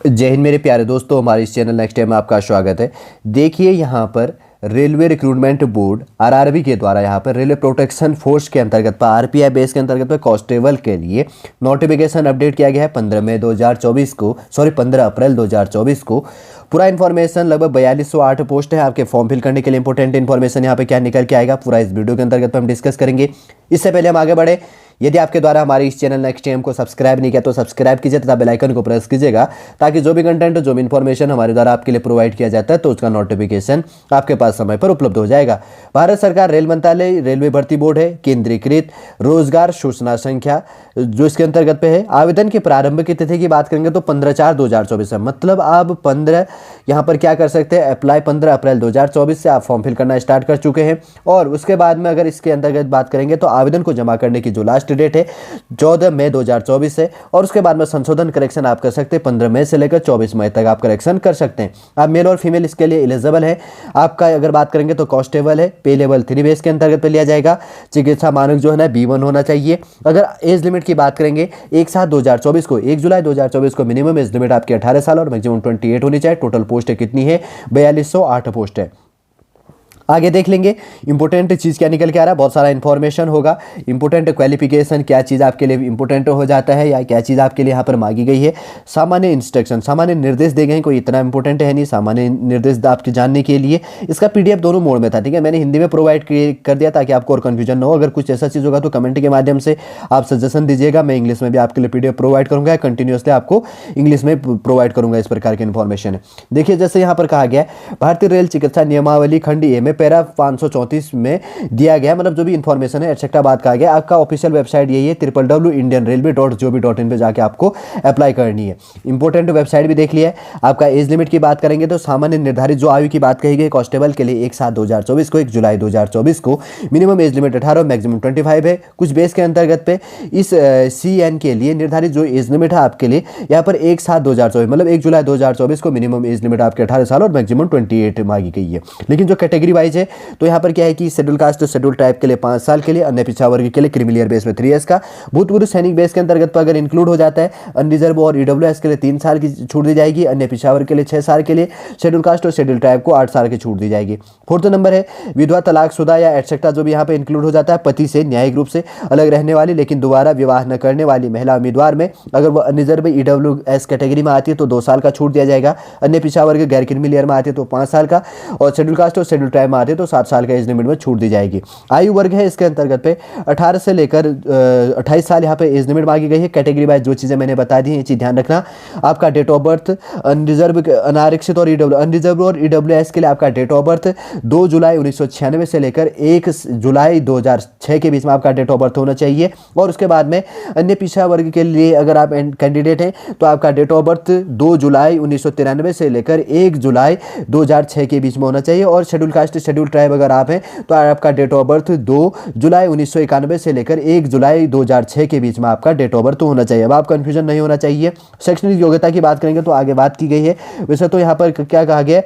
जय हिंद मेरे प्यारे दोस्तों, हमारे इस चैनल नेक्स्ट टाइम में आपका स्वागत है। देखिए यहाँ पर रेलवे रिक्रूटमेंट बोर्ड आरआरबी के द्वारा यहाँ पर रेलवे प्रोटेक्शन फोर्स के अंतर्गत पर आरपीआई बेस के अंतर्गत पर कांस्टेबल के लिए नोटिफिकेशन अपडेट किया गया है 15 अप्रैल 2024 को। पूरा इन्फॉर्मेशन लगभग 4208 पोस्ट है। आपके फॉर्म फिल करने के लिए इंपॉर्टेंट इन्फॉर्मेशन यहाँ पे क्या निकल के आएगा पूरा इस वीडियो के अंतर्गत हम डिस्कस करेंगे। इससे पहले हम आगे बढ़े, यदि आपके द्वारा हमारे इस चैनल नेक्स्ट टाइम को सब्सक्राइब नहीं किया तो सब्सक्राइब कीजिए तथा बेल आइकन को प्रेस कीजिएगा, ताकि जो भी कंटेंट जो भी इन्फॉर्मेशन हमारे द्वारा आपके लिए प्रोवाइड किया जाता है तो उसका नोटिफिकेशन आपके पास समय पर उपलब्ध हो जाएगा। भारत सरकार रेल मंत्रालय रेलवे भर्ती बोर्ड है केंद्रीकृत रोजगार सूचना संख्या जो इसके अंतर्गत पे है। आवेदन की प्रारंभ की तिथि की बात करेंगे तो 15/4/2024 है, मतलब आप 15 यहाँ पर क्या कर सकते हैं, अप्लाई 15 अप्रैल 2024 से आप फॉर्म फिल करना स्टार्ट कर चुके हैं। और उसके बाद में अगर इसके अंतर्गत बात करेंगे तो आवेदन को जमा करने की जो लास्ट डेट है 14 मई 2024 है। और उसके बाद में संशोधन करेक्शन आप कर सकते हैं 15 मई से लेकर 24 मई तक आप करेक्शन कर सकते हैं। आप मेल और फीमेल इसके लिए एलिजिबल है। आपका अगर बात करेंगे तो कांस्टेबल है, पे लेवल 3 बेस के अंतर्गत पे लिया जाएगा। चिकित्सा मानक जो है ना B1 होना चाहिए। अगर एज लिमिट की बात करेंगे 1/7/2024 को 1 जुलाई 2024 को मिनिमम एज लिमिट आपकी 18 साल और मैक्सिमम 28 होनी चाहिए। टोटल पोस्ट कितनी है, 4208 पोस्ट है। आगे देख लेंगे इंपोर्टेंट चीज़ क्या निकल के आ रहा है, बहुत सारा इंफॉर्मेशन होगा। इंपोर्टेंट क्वालिफिकेशन क्या चीज़ आपके लिए इंपोर्टेंट हो जाता है या क्या चीज़ आपके लिए यहाँ पर मांगी गई है। सामान्य इंस्ट्रक्शन, सामान्य निर्देश दे गए हैं, कोई इतना इंपॉर्टेंट है नहीं। सामान्य निर्देश आपके जानने के लिए इसका PDF दोनों मोड में था, ठीक है। मैंने हिंदी में प्रोवाइड कर दिया ताकि आपको और कन्फ्यूजन ना हो। अगर कुछ ऐसा चीज़ होगा तो कमेंट के माध्यम से आप सजेशन दीजिएगा। मैं इंग्लिश में भी आपके लिए PDF प्रोवाइड करूँगा, कंटिन्यूसली आपको इंग्लिश में प्रोवाइड करूँगा। इस प्रकार की इन्फॉर्मेशन है। देखिए जैसे यहाँ पर कहा गया भारतीय रेल चिकित्सा नियमावली खंड ए में पैरा 534 में दिया गया, मतलब जो भी इंफॉर्मेशन है एक्सेट्रा बात कहा गया। आपका ऑफिशियल वेबसाइट यही है www.indianrailway.gov.in पे जाके आपको अप्लाई करनी है। इंपॉर्टेंट वेबसाइट भी देख लिया है। आपका एज लिमिट की बात करेंगे तो सामान्य निर्धारित जो आयु की बात कही गई कांस्टेबल के लिए 1/7/2024 को 1 जुलाई 2024 को मिनिमम एज लिमिट 18 मैक्सिमम 25 है। कुछ बेस के अंतर्गत पे इस CN के लिए निर्धारित जो एज लिमिट है आपके लिए यहाँ पर 1/7/2024 मतलब 1 जुलाई 2024 को मिनिमम एज लिमिट आपके 18 साल और मैक्सिमम 28 मांगी गई है। लेकिन जो कैटेगरी वाइज है तो यहाँ पर क्या है कि शेड्यूल कास्ट तो शेड्यूल ट्राइब के लिए 5 साल के लिए, अन्य पिछड़ा वर्ग के लिए क्रीमिलियर बेस में 3 इयर्स का, भूतपूर्व सैनिक बेस के अंतर्गत पर अगर इंक्लूड हो जाता है अनरिजर्व और EWS के लिए 3 साल की छूट दी जाएगी, अन्य पिछड़ा वर्ग के लिए 6 साल के लिए, शेड्यूल कास्ट और शेड्यूल ट्राइब को 8 साल की छूट दी जाएगी। 4th नंबर है विधवा तलाकशुदा या एटसेट्रा जो भी यहाँ पे इंक्लूड हो जाता है पति से न्यायिक रूप से अलग रहने वाली लेकिन दोबारा विवाह न करने वाली महिला उम्मीदवार में अगर वो अनरिजर्व EWS कैटेगरी में आती है तो 2 साल का छूट दिया जाएगा, अन्य पिछड़ा वर्ग गैर क्रीमिलियर में आती है तो 5 साल का, और शेड्यूल कास्ट और शेड्यूल ट्राइब में आती है तो 7 साल का एज लिमिट में छूट दी जाएगी। आयु वर्ग है इसके अंतर्गत पे 18 से लेकर 28 साल यहाँ पे एज लिमिट मांगी गई है। कैटेगरी वाइज जो चीज़ें मैंने बता दी ये चीज़ ध्यान रखना। आपका डेट ऑफ बर्थ अनरिजर्व अनारक्षित और अनरिजर्व और EWS के लिए आपका डेट ऑफ बर्थ 2 जुलाई 1996 से लेकर 1 जुलाई 2006 के बीच में आपका डेट ऑफ बर्थ होना चाहिए। और उसके बाद में अन्य पिछड़ा वर्ग के लिए अगर आप कैंडिडेट हैं तो आपका डेट ऑफ बर्थ 2 जुलाई 1993 से लेकर 1 जुलाई 2006 के बीच में होना चाहिए। और शेड्यूल कास्ट शेड्यूल ट्राइब अगर आप हैं तो आपका डेट ऑफ बर्थ 2 जुलाई 1991 से लेकर 1 जुलाई 2006 के बीच में आपका डेट ऑफ बर्थ होना चाहिए। अब आप कंफ्यूजन नहीं होना चाहिए। शैक्षणिक योग्यता की बात करेंगे तो आगे बात की गई है। वैसे तो यहाँ पर क्या कहा गया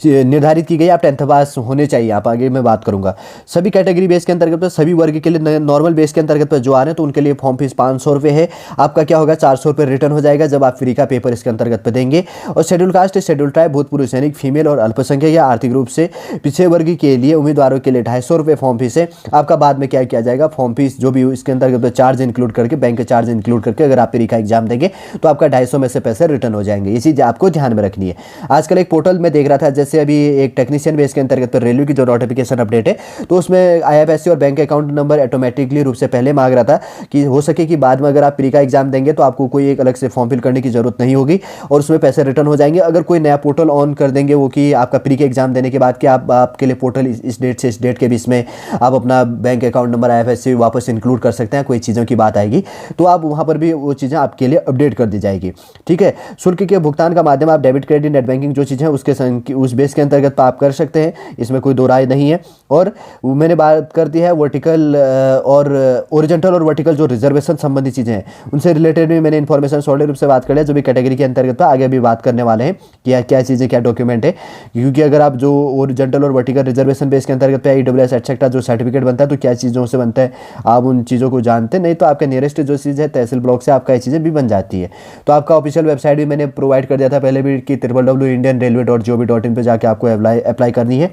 निर्धारित की गई आप 10th पास होने चाहिए। आप आगे मैं बात करूंगा सभी कैटेगरी बेस के अंतर्गत पर सभी वर्ग के लिए नॉर्मल बेस के अंतर्गत पर जो आ रहे हैं तो उनके लिए फॉर्म फीस 500 रुपये है। आपका क्या होगा 400 रुपये रिटर्न हो जाएगा जब आप फ्री का पेपर इसके अंतर्गत पर देंगे। और शेड्यूल कास्ट शेड्यूल ट्राइब भूतपूर्व सैनिक फीमेल और अल्पसंख्यक या आर्थिक रूप से पिछड़े वर्ग के लिए उम्मीदवारों के लिए 250 रुपये फॉर्म फीस है। आपका बाद में क्या किया जाएगा फॉर्म फीस जो भी इसके अंतर्गत चार्ज इंक्लूड करके बैंक के चार्ज इंक्लूड करके अगर आप फ्री का एग्जाम देंगे तो आपका 250 में से पैसे रिटर्न हो जाएंगे। ये चीज़ आपको ध्यान में रखनी है। आजकल एक पोर्टल में देख रहा था जैसे अभी एक टेक्नीशियन बेस के अंतर्गत पर रेलवे की जो नोटिफिकेशन अपडेट है तो उसमें IFSC और बैंक अकाउंट नंबर ऑटोमेटिकली रूप से पहले मांग रहा था कि हो सके कि बाद में अगर आप प्री का एग्जाम देंगे तो आपको कोई एक अलग से फॉर्म फिल करने की जरूरत नहीं होगी और उसमें पैसे रिटर्न हो जाएंगे। अगर कोई नया पोर्टल ऑन कर देंगे वो कि आपका प्री के एग्जाम देने के बाद कि आपके लिए पोर्टल इस डेट से इस डेट के बीच में आप अपना बैंक अकाउंट नंबर IFSC वापस इंक्लूड कर सकते हैं, कोई चीज़ों की बात आएगी तो आप वहाँ पर भी वो चीज़ें आपके लिए अपडेट कर दी जाएगी। ठीक है। शुल्क के भुगतान का माध्यम आप डेबिट क्रेडिट नेट बैंकिंग जो चीज़ें उसके उस बेस के अंतर्गत आप कर सकते हैं, इसमें कोई दो राय नहीं है। और मैंने बात कर दी है वर्टिकल और ओरिजेंटल और वर्टिकल जो रिजर्वेशन संबंधी चीज़ें हैं उनसे रिलेटेड भी मैंने इन्फॉर्मेशन सॉलिड रूप से बात कर लिया, जो भी कैटेगरी के अंतर्गत था। आगे भी बात करने वाले हैं कि क्या चीज़ें, क्या डॉक्यूमेंट है, क्योंकि अगर आप जो ओरिजेंटल और वर्टिकल रिजर्वेशन बेस के अंतर्गत पे ईडब्ल्यूएस एटसेट्रा जो सर्टिफिकेट बनता है तो क्या चीज़ों से बनता है आप उन चीज़ों को जानते नहीं, तो आपके नियरेस्ट जो चीज़ है तहसील ब्लॉक से आपका ये चीज़ें भी बन जाती है। तो आपका ऑफिशियल वेबसाइट भी मैंने प्रोवाइड कर दिया था पहले भी कि www.indianrailway.gov.in पे जाके आपको अप्लाई करनी है।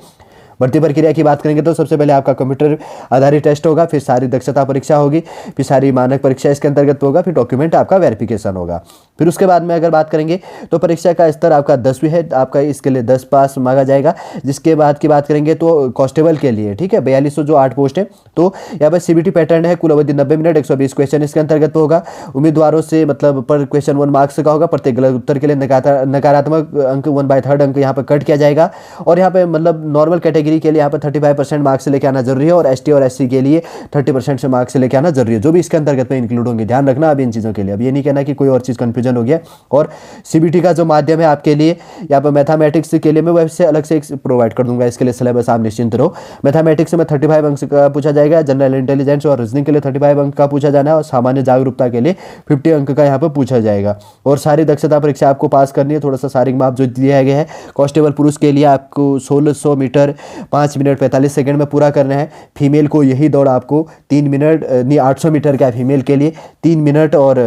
भर्ती प्रक्रिया की बात करेंगे तो सबसे पहले आपका कंप्यूटर आधारित टेस्ट होगा, फिर सारी दक्षता परीक्षा होगी, फिर सारी मानक परीक्षा इसके अंतर्गत होगा, फिर डॉक्यूमेंट आपका वेरिफिकेशन होगा। फिर उसके बाद में अगर बात करेंगे तो परीक्षा का स्तर आपका 10वीं है, आपका इसके लिए 10 पास मांगा जाएगा। जिसके बाद की बात करेंगे तो कांस्टेबल के लिए, ठीक है, 4200 जो 8 पोस्ट है, तो यहाँ पर सीबीटी पैटर्न है, कुल अवधि 90 मिनट, 120 क्वेश्चन इसके अंतर्गत होगा। उम्मीदवारों से मतलब पर क्वेश्चन 1 मार्क्स का होगा, प्रत्येक गलत उत्तर के लिए नकारात्मक अंक 1/3 अंक यहाँ पर कट किया जाएगा। और यहाँ पे मतलब नॉर्मल कैटेगरी के लिए यहाँ पर 35% मार्क्स से लेकर आना जरूरी है, और एसटी और एससी के लिए 30% से मार्क्स से लेकर आना जरूरी है, जो भी इसके अंतर्गत में इंक्लूड होंगे। ध्यान रखना अब इन चीज़ों के लिए, अब ये नहीं कहना कि कोई और चीज़ कंफ्यूजन हो गया। और सीबीटी का जो माध्यम है आपके लिए यहाँ पर मैथमेटिक्स के लिए मैं वेबसाइट अलग से प्रोवाइड कर दूंगा, इसके लिए सिलेबस आप निश्चिंत रहो। मैथमेटिक्स में 35 अंक का पूछा जाएगा, जनरल इंटेलिजेंस और रीजनिंग के लिए 35 अंक का पूछा जाना है, और सामान्य जागरूकता के लिए 50 अंक का यहाँ पर पूछा जाएगा। और सारी दक्षता परीक्षा आपको पास करनी है। थोड़ा सा शारीरिक माप जो दिया गया है, कांस्टेबल पुरुष के लिए आपको 1600 मीटर 5 मिनट 45 सेकंड में पूरा करना है। फीमेल को यही दौड़ आपको 3 मिनट नहीं 800 मीटर का फीमेल के लिए 3 मिनट और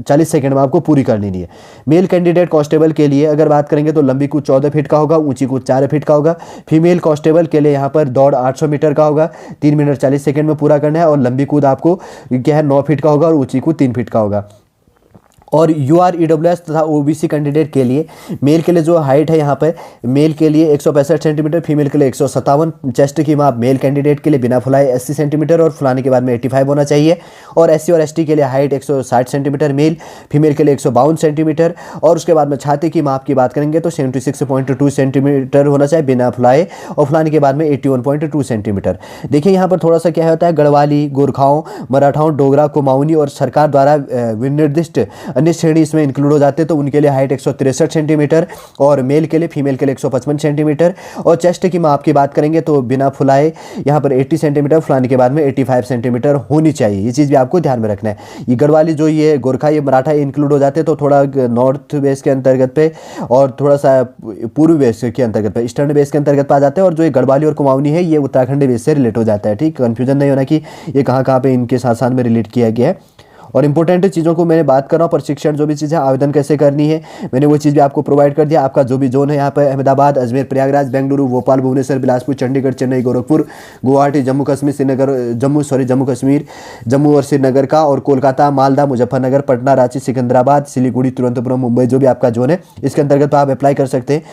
40 सेकंड में आपको पूरी करनी है। मेल कैंडिडेट कांस्टेबल के लिए अगर बात करेंगे तो लंबी कूद 14 फीट का होगा, ऊंची कूद 4 फीट का होगा। फीमेल कांस्टेबल के लिए यहाँ पर दौड़ 800 मीटर का होगा, 3 मिनट 40 सेकंड में पूरा करना है। और लंबी कूद आपको क्या है 9 फीट का होगा, और ऊंची कूद 3 फीट का होगा। और यूआर ईडब्ल्यूएस तथा ओबीसी कैंडिडेट के लिए मेल के लिए जो हाइट है यहाँ पर मेल के लिए 165 सेंटीमीटर, फीमेल के लिए 157। चेस्ट की माप मेल कैंडिडेट के लिए बिना फुलाए 80 सेंटीमीटर और फुलाने के बाद में 85 होना चाहिए। और एससी और एसटी के लिए हाइट 160 सेंटीमीटर मेल, फीमेल के लिए 152 सेंटीमीटर। और उसके बाद में छाती की माप की बात करेंगे तो 76.2 सेंटीमीटर होना चाहिए बिना फुलाए, और फुलाने के बाद में 81.2 सेंटीमीटर। देखिए यहाँ पर थोड़ा सा क्या होता है, गढ़वाली, गोरखाओं, मराठाओं, डोगरा, कुमाऊनी और सरकार द्वारा विनिर्दिष्ट अन्य श्रेणी इसमें इंक्लूड हो जाते हैं, तो उनके लिए हाइट 163 सेंटीमीटर और मेल के लिए फीमेल के लिए 155 सेंटीमीटर। और चेस्ट की माप की बात करेंगे तो बिना फुलाए यहाँ पर 80 सेंटीमीटर, फुलाने के बाद में 85 सेंटीमीटर होनी चाहिए। ये चीज़ भी आपको ध्यान में रखना है। ये गढ़वाली जो ये गोरखा ये मराठा इंक्लूड हो जाते हैं, तो थोड़ा नॉर्थ बेस के अंतर्गत पे और थोड़ा सा पूर्व बेस के अंतर्गत पे ईस्टर्न बेस के अंतर्गत आ जाते हैं। और जो ये गढ़वाली और कुमाऊनी है ये उत्तराखंड बेस से रिलेट हो जाता है। ठीक, कन्फ्यूजन नहीं होना कि ये कहाँ कहाँ पे इनके साथ साथ में रिलेट किया गया है। और इंपॉर्टेंट चीज़ों को मैंने बात कर रहा हूँ, प्रशिक्षण जो भी चीज़ें आवेदन कैसे करनी है मैंने वो चीज़ भी आपको प्रोवाइड कर दिया। आपका जो भी जोन है यहाँ पर अहमदाबाद, अजमेर, प्रयागराज, बेंगलुरु, भोपाल, भुवनेश्वर, बिलासपुर, चंडीगढ़, चेन्नई, गोरखपुर, गुवाहाटी, जम्मू कश्मीर, श्रीनगर, जम्मू कश्मीर, जम्मू और श्रीनगर का, और कोलकाता, मालदा, मुजफ्फरनगर, पटना, रांची, सिकंदराबाद, सिलीगुड़ी, तिरुवनंतपुरम, मुंबई, जो भी आपका जोन है इसके अंतर्गत आप अप्लाई कर सकते हैं।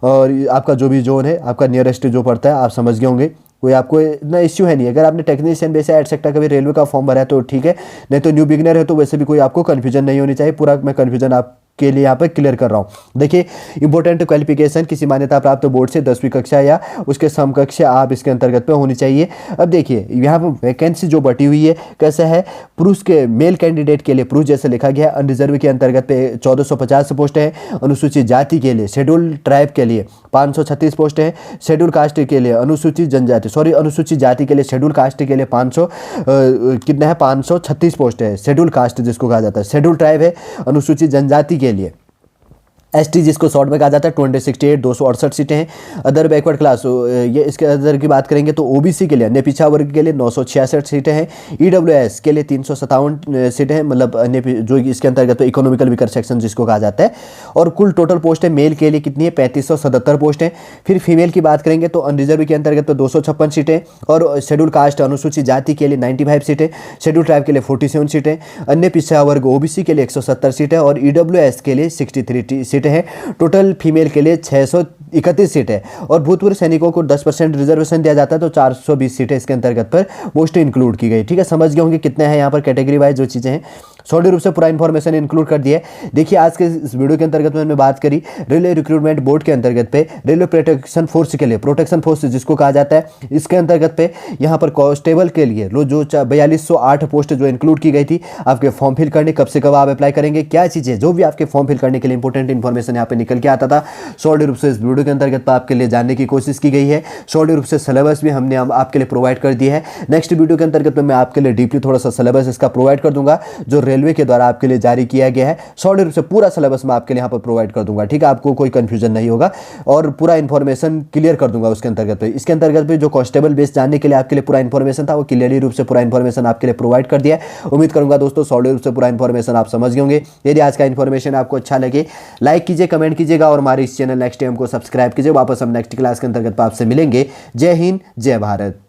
और आपका जो भी जोन है आपका नियरेस्ट जो पड़ता है आप समझ गए होंगे, कोई आपको इतना इश्यू है नहीं। अगर आपने टेक्नीशियन बेस या एटसेट्रा कभी रेलवे का फॉर्म भरा है तो ठीक है, नहीं तो न्यू बिगिनर है तो वैसे भी कोई आपको कन्फ्यूजन नहीं होनी चाहिए। पूरा मैं कन्फ्यूजन आपके लिए यहाँ पर क्लियर कर रहा हूँ। देखिए इंपॉर्टेंट क्वालिफिकेशन किसी मान्यता प्राप्त बोर्ड से 10वीं कक्षा या उसके समकक्ष आप इसके अंतर्गत पे होनी चाहिए। अब देखिए यहाँ पर वैकेंसी जो बटी हुई है कैसा है, पुरुष के मेल कैंडिडेट के लिए पुरुष जैसे लिखा गया है, अनरिजर्व के अंतर्गत पे 1450 पोस्ट है, अनुसूचित जाति के लिए शेड्यूल ट्राइब के लिए 536 पोस्ट है, शेड्यूल कास्ट के लिए अनुसूचित जनजाति अनुसूचित जाति के लिए शेड्यूल कास्ट के लिए 536 पोस्ट है। शेड्यूल कास्ट जिसको कहा जाता है, शेड्यूल ट्राइब है अनुसूचित जनजाति के लिए, एसटी जिसको शॉर्ट में कहा जाता है 268 268 सीटें हैं। अदर बैकवर्ड क्लास ये इसके अदर की बात करेंगे तो ओबीसी के लिए अन्य पिछड़ा वर्ग के लिए 966 सीटें हैं। ईडब्ल्यूएस के लिए 357 सीटें हैं, मतलब अन्य जो इसके अंतर्गत इकोनॉमिकल वीकर सेक्शन जिसको कहा जाता है। और कुल टोटल पोस्ट है मेल के लिए कितनी है 3577 पोस्ट है। फिर फीमेल की बात करेंगे तो अनरिजर्व के अंतर्गत 256 सीटें, और शेड्यूल कास्ट अनुसूचित जाति के लिए 95 सीटें, शेड्यूल ट्राइब के लिए 47 सीटें, अन्य पिछड़ा वर्ग ओबीसी के लिए 170 सीटें और ईडब्ल्यूएस के लिए 63 सीटें हैं। टोटल फीमेल के लिए 631 सीट है। और भूतपूर्व सैनिकों को 10% रिजर्वेशन दिया जाता है, तो 420 सीटें इसके अंतर्गत पर पोस्ट इंक्लूड की गई। ठीक है, समझ गए होंगे कितने हैं यहाँ पर कैटेगरी वाइज जो चीज़ें हैं, सॉलिड रूप से पूरा इन्फॉर्मेशन इंक्लूड कर दिया है। देखिए आज के इस वीडियो के अंतर्गत मैंने बात करी रेलवे रिक्रूटमेंट बोर्ड के अंतर्गत पे रेलवे प्रोटेक्शन फोर्स के लिए, प्रोटेक्शन फोर्स जिसको कहा जाता है, इसके अंतर्गत पे यहाँ पर कांस्टेबल के लिए जो 4208 पोस्ट जो इंक्लूड की गई थी, आपके फॉर्म फिल करने कब से कब आप अप्लाई करेंगे, क्या चीज़ें जो भी आपके फॉर्म फिल करने के लिए इंपॉर्टेंट इन्फॉर्मेशन यहाँ पे निकल के आता था, सॉलिड रूप से इस वीडियो वीडियो के अंतर्गत आपके लिए जानने की कोशिश की गई है। शॉर्ट रूप से सिलेबस भी हमने आपके लिए प्रोवाइड कर दिया है। नेक्स्ट वीडियो के अंतर्गत मैं आपके लिए डीपली थोड़ा सा सिलेबस इसका प्रोवाइड कर दूंगा जो रेलवे के द्वारा आपके लिए जारी किया गया है। शॉर्ट रूप से पूरा सिलेबस मैं आपके लिए यहाँ पर प्रोवाइड कर दूंगा, ठीक है, आपको कोई कंफ्यूजन नहीं होगा और पूरा इन्फॉर्मेशन क्लियर कर दूंगा उसके अंतर्गत। इसके अंतर्गत भी जो कांस्टेबल बेस जानने के लिए आपके लिए पूरा इन्फॉर्मेशन था वो क्लियरली रूप से पूरा इन्फॉर्मेशन आपके लिए प्रोवाइड कर दिया है। उम्मीद करूंगा दोस्तों शॉर्ट रूप से पूरा इन्फॉर्मेशन आप समझ गए होंगे। यदि आज का इन्फॉर्मेशन आपको अच्छा लगे लाइक कीजिए, कमेंट कीजिएगा और हमारे इस चैनल नेक्स्ट टाइम को सब्सक्राइब कीजिए। वापस हम नेक्स्ट क्लास के अंतर्गत आपसे मिलेंगे। जय हिंद, जय भारत।